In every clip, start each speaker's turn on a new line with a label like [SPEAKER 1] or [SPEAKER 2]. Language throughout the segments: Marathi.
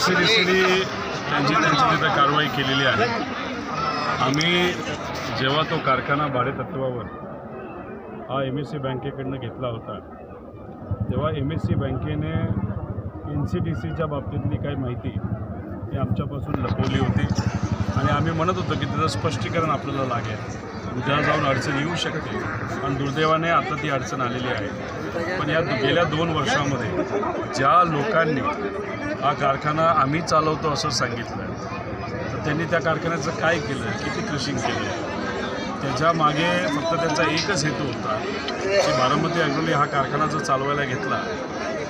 [SPEAKER 1] NCDCने त्यांची तिथं कारवाई केलेली आहे। आम्ही जेव्हा तो कारखाना भाडेतत्वावर हा MSC बँकेकडनं घेतला होता तेव्हा MSC बँकेने NCDCच्या बाबतीतली काही माहिती ती आमच्यापासून लपवली होती आणि आम्ही म्हणत होतो की त्याचं स्पष्टीकरण आपल्याला लागेल, उद्या जाऊन अडचण येऊ शकते आणि दुर्दैवाने आता ती अडचण आलेली आहे। पण या गेल्या 2 वर्षामध्ये ज्या लोकांनी हा कारखाना आम्ही चालवतो असं सांगितलं तर त्यांनी त्या कारखान्याचं काय केलं, किती क्रशिंग केलं, त्याच्या मागे फक्त त्यांचा एकच हेतू होता की बारामती ॲग्रोने हा कारखाना जर चालवायला घेतला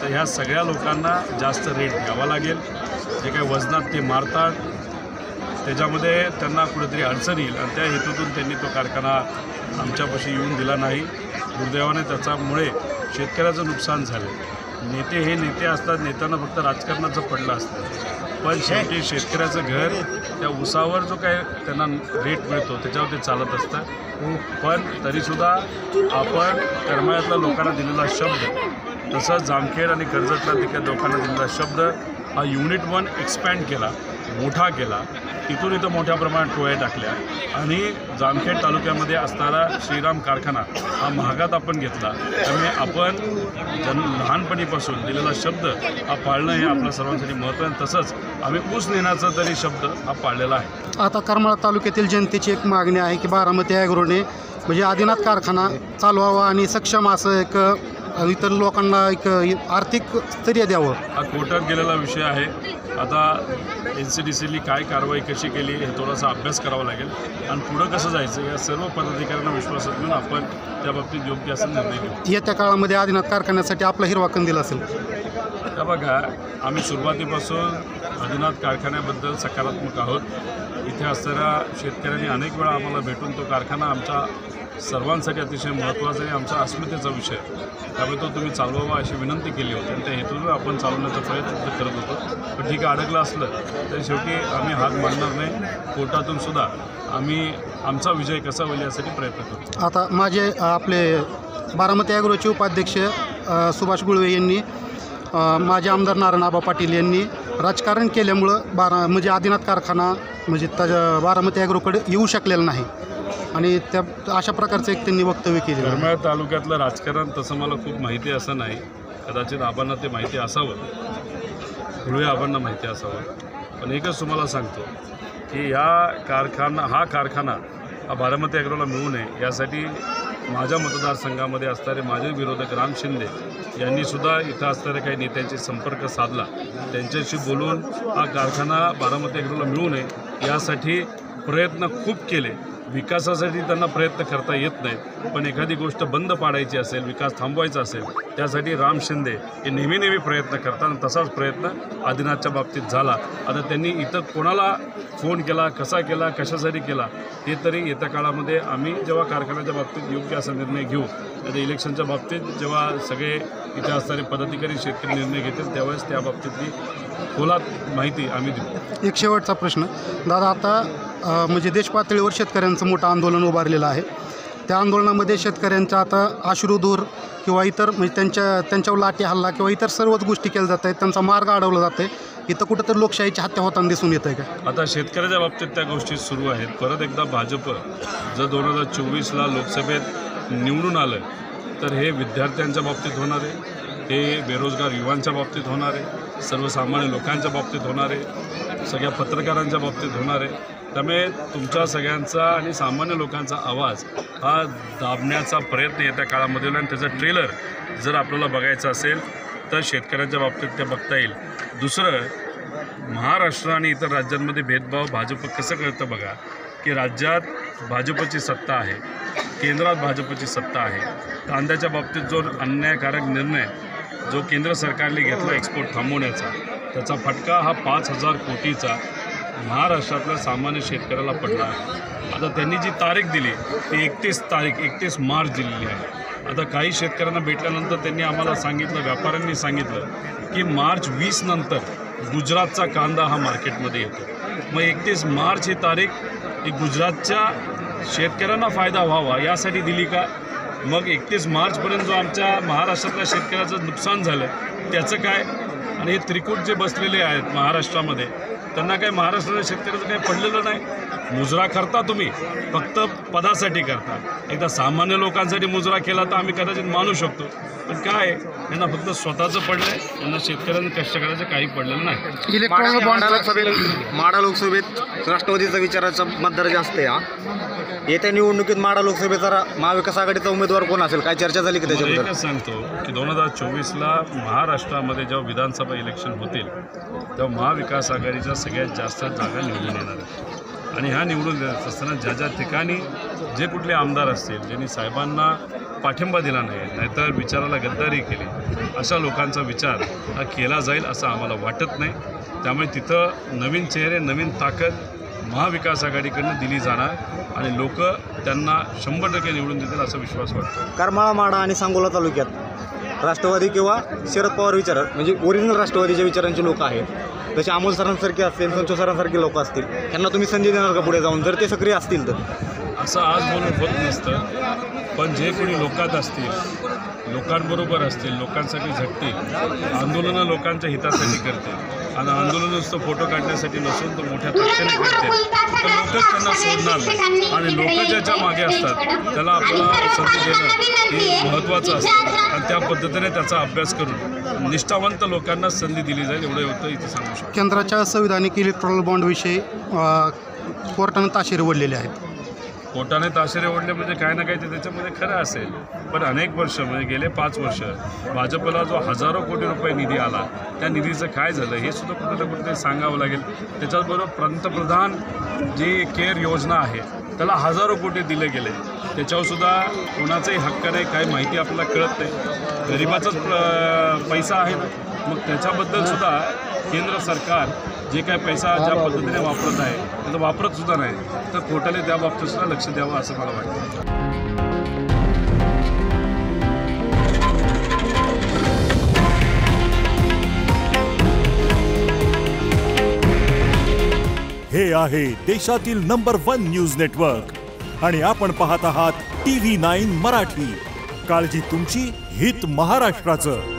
[SPEAKER 1] तर ह्या सगळ्या लोकांना जास्त रेट द्यावा लागेल, जे काही वजनात ते मारतात त्याच्यामध्ये त्यांना कुठेतरी अडचण येईल आणि त्या हेतूतून त्यांनी तो कारखाना आमच्यापाशी येऊन दिला नाही। दुर्दैवाने त्याच्यामुळे शेतकऱ्याचं नुकसान झालं। नेते हे नेते असतात, नेत्यांना फक्त राजकारणाचं पडलं असतं, पण शेवटी शेतकऱ्याचं घर त्या ऊसावर जो काय त्यांना रेट मिळतो त्याच्यावर ते चालत असतं। पण तरीसुद्धा आपण करमाळ्यातल्या लोकांना दिलेला शब्द, तसंच जामखेड आणि कर्जतला तिथल्या लोकांना दिलेला शब्द हा युनिट 1 एक्सपॅन्ड केला, मोठा केला, तिथून इथं मोठ्या प्रमाणात टोळ्या टाकल्या आणि जामखेड तालुक्यामध्ये असणारा श्रीराम कारखाना हा महागात आपण घेतला। त्यामुळे आपण लहानपणीपासून दिलेला शब्द हा पाळणं हे आपल्या सर्वांसाठी महत्त्व आहे। तसंच आम्ही ऊस नेण्याचा तरी शब्द हा पाळलेला आहे।
[SPEAKER 2] आता करमाळा तालुक्यातील जनतेची एक मागणी आहे की बारामती ॲग्रोने म्हणजे आदिनाथ कारखाना चालवावा आणि सक्षम असं एक इतर लोकांना एक आर्थिक स्थैर्य द्यावं।
[SPEAKER 1] हा कोर्टात गेलेला विषय आहे। आता NCDCने काय कारवाई कशी केली हे थोडासा अभ्यास करावा लागेल आणि पुढं कसं जायचं या सर्व पदाधिकाऱ्यांना विश्वासात घेऊन आपण त्या बाबतीत योग्य असा निर्णय घेऊ।
[SPEAKER 2] येत्या काळामध्ये आदिनाथ कारखान्यासाठी आपला हिरवा कंदील असेल।
[SPEAKER 1] त्या बघा, आम्ही सुरुवातीपासून आदिनाथ कारखान्याबद्दल सकारात्मक आहोत। इथे असणाऱ्या शेतकऱ्यांनी अनेक वेळा आम्हाला भेटून तो कारखाना आमच्या सर्वांसाठी अतिशय महत्त्वाचा आणि आमचा अस्मितेचा विषय, त्यामुळे तो तुम्ही चालवावा अशी विनंती केली होती आणि त्या हेतून आपण चालवण्याचा प्रयत्न करत होतो। पण ठीक आहे, अडकलं असलं तर शेवटी आम्ही हात मांडणार नाही। कोर्टातून सुद्धा आम्ही आमचा विजय कसा होईल यासाठी प्रयत्न करतो।
[SPEAKER 2] आता माझे आपले बारामती ॲग्रोचे उपाध्यक्ष सुभाष गुळवे यांनी माझे आमदार नारायणआबा पाटील यांनी राजकारण केल्यामुळं म्हणजे आदिनाथ कारखाना म्हणजे त्याच्या बारामती ॲग्रोकडे येऊ शकलेला नाही आणि त्या अशा प्रकारचं एक त्यांनी वक्तव्य केलं।
[SPEAKER 1] करमाळा तालुक्यातलं राजकारण तसं मला खूप माहिती असं नाही, कदाचित आबांना ते माहिती असावं, गुळवे आबांना माहिती असावं। पण एकच तुम्हाला सांगतो की हा कारखाना बारामती ॲग्रोला मिळू नये यासाठी माझ्या मतदारसंघामध्ये असणारे माझे विरोधक राम शिंदे यांनीसुद्धा इथं असणाऱ्या काही नेत्यांशी संपर्क साधला, त्यांच्याशी बोलून हा कारखाना बारामती ॲग्रोला मिळू नये यासाठी प्रयत्न खूप केले। विकासासाठी त्यांना प्रयत्न करता येत नाही, पण एखादी गोष्ट बंद पाडायची असेल, विकास थांबवायचा असेल, त्यासाठी राम शिंदे हे नेहमी प्रयत्न करतात आणि तसाच प्रयत्न आदिनाथच्या बाबतीत झाला। आता त्यांनी इथं कोणाला फोन केला, कसा केला, कशासाठी केला हे तरी येत्या काळामध्ये आम्ही जेव्हा कारखान्याच्या बाबतीत योग्य असा निर्णय घेऊ, आता इलेक्शनच्या बाबतीत जेव्हा सगळे इथे असणारे पदाधिकारी शेतकरी निर्णय घेतील त्यावेळेस त्या बाबतीतली खोलात माहिती आम्ही देऊ।
[SPEAKER 2] एक शेवटचा प्रश्न दादा, आता म्हणजे देशपातळीवर शेतकऱ्यांचं मोठं आंदोलन उभारलेलं आहे, त्या आंदोलनामध्ये शेतकऱ्यांचा आता अश्रुधूर किंवा इतर म्हणजे त्यांच्यावर लाठी हल्ला किंवा इतर सर्वच गोष्टी केल्या जात आहेत, त्यांचा मार्ग अडवला जात आहे, इथं कुठंतरी लोकशाहीची हत्या होताना दिसून येत आहे का?
[SPEAKER 1] आता शेतकऱ्याच्या बाबतीत त्या गोष्टी सुरू आहेत। परत एकदा भाजप जर 2024ला लोकसभेत निवडून आलं तर हे विद्यार्थ्यांच्या बाबतीत होणार आहे, हे बेरोजगार युवांच्या बाबतीत होणार आहे, सर्वसामान्य लोकांच्या बाबतीत होणार आहे, सगळ्या पत्रकारांच्या बाबतीत होणार आहे। त्यामुळे तुमच्या सगळ्यांचा आणि सामान्य लोकांचा आवाज हा दाबण्याचा प्रयत्न येत्या काळामध्ये होईल आणि त्याचा ट्रेलर जर आपल्याला बघायचा असेल तर शेतकऱ्यांच्या बाबतीत ते बघता येईल। दुसरं, महाराष्ट्र आणि इतर राज्यांमध्ये भेदभाव भाजप कसं करतं बघा, की राज्यात भाजपची सत्ता आहे, केंद्रात भाजपची सत्ता आहे। कांद्याच्या बाबतीत जो अन्यायकारक निर्णय जो केंद्र सरकारने घेतला एक्सपोर्ट थांबवण्याचा, त्याचा फटका हा 5,000 कोटीचा महाराष्ट्रातल्या सामान्य शेतकऱ्याला पडला आहे। आता त्यांनी जी तारीख दिली ती 31 मार्च दिलेली आहे। आता काही शेतकऱ्यांना भेटल्यानंतर त्यांनी आम्हाला सांगितलं, व्यापाऱ्यांनी सांगितलं की मार्च 20 नंतर गुजरातचा कांदा हा मार्केटमध्ये येतो। मग 31 मार्च ही तारीख ही गुजरातच्या शेतकऱ्यांना फायदा व्हावा यासाठी दिली का? मग 31 मार्चपर्यंत जो आमच्या महाराष्ट्रातल्या शेतकऱ्याचं नुकसान झालं त्याचं काय? आणि हे त्रिकूट जे बसलेले आहेत महाराष्ट्रामध्ये, त्यांना काही महाराष्ट्राच्या शेतकऱ्याचं काही पडलेलं नाही। मुजरा करता तुम्ही, फक्त पदासाठी करता। एकदा सामान्य लोकांसाठी मुजरा केला तर आम्ही कदाचित मानू शकतो, पण काय यांना फक्त स्वतःचं पडलंय, यांना शेतकऱ्यांना कष्ट करायचं काही पडलेलं नाही।
[SPEAKER 2] इलेक्ट्रॉनिक
[SPEAKER 3] माढा लोकसभेत राष्ट्रवादीचा विचाराचा मतदार जास्त आहे। येत्या निवडणुकीत माढा लोकसभेचा महाविकास आघाडीचा उमेदवार कोण असेल, काय चर्चा झाली की त्याच्याबद्दल?
[SPEAKER 1] एकच सांगतो की 2024ला महाराष्ट्रामध्ये जेव्हा विधानसभा इलेक्शन होतील तेव्हा महाविकास आघाडीच्या सगळ्यात जास्त जागा निवडून येणार आहेत। आणि ह्या निवडून देत असताना ज्या ज्या ठिकाणी जे कुठले आमदार असतील ज्यांनी साहेबांना पाठिंबा दिला नाही, नाहीतर विचाराला गद्दारी केली, अशा लोकांचा विचार हा केला जाईल असं आम्हाला वाटत नाही। त्यामुळे तिथं नवीन चेहरे, नवीन ताकद महाविकास आघाडीकडनं दिली जाणार आणि लोक त्यांना 100% निवडून देतील असा विश्वास वाटतो।
[SPEAKER 3] करमाळा, माढा आणि सांगोला तालुक्यात राष्ट्रवादी किंवा शरद पवार विचारात म्हणजे ओरिजिनल राष्ट्रवादीच्या विचारांचे लोक आहेत, जसे अमोल सरांसारखे असतील, संतोष सरांसारखे लोक असतील, त्यांना तुम्ही संधी देणार का पुढे जाऊन, जर ते सक्रिय असतील तर?
[SPEAKER 1] असं आज बोलून होत नसतं, पण जे कोणी लोकात असतील, लोकांबरोबर असतील, लोकांसाठी झटतील, आंदोलनं लोकांच्या हितासाठी करतील आणि आंदोलन नुसतं फोटो काढण्यासाठी नसून तर मोठ्या ताकदीने करतील, तर लोकच त्यांना सोडणार नाही। आणि लोक ज्याच्या मागे असतात त्याला आपल्याला संधी देणं हे महत्त्वाचं असतं आणि त्या पद्धतीने त्याचा अभ्यास करून निष्ठावंत लोकांना संधी दिली जाईल, एवढं होतं इथे सांगू शकतो।
[SPEAKER 2] केंद्राच्या संविधानिक इलेक्ट्रॉनिक बॉन्डविषयी कोर्टानं ताशेरे ओढलेले आहेत।
[SPEAKER 1] कोर्टाने ताशेरे ओढले म्हणजे काय ना काही ते त्याच्यामध्ये खरं असेल, पण अनेक वर्ष म्हणजे गेले 5 वर्ष भाजपला जो हजारो कोटी रुपये निधी आला, त्या निधीचं काय झालं हे सुद्धा कुठं ना कुठेतरी सांगावं लागेल। त्याच्याचबरोबर पंतप्रधान जी केअर योजना आहे त्याला हजारो कोटी दिले गेले, त्याच्यावर सुद्धा कोणाचाही हक्क नाही, काही माहिती आपल्याला कळत नाही, गरिबाचाच पैसा आहे ना, मग त्याच्याबद्दल सुद्धा केंद्र सरकार जे काय पैसा ज्या पद्धतीने वापरत आहे तर वापरत सुद्धा नाही, तर कोर्टाने त्या बाबतीत सुद्धा लक्ष द्यावं असं मला वाटतं।
[SPEAKER 4] हे आहे देशातील नंबर 1 न्यूज नेटवर्क आणि आपण पाहत आहात TV9 मराठी। काळजी तुमची, हित महाराष्ट्राचं।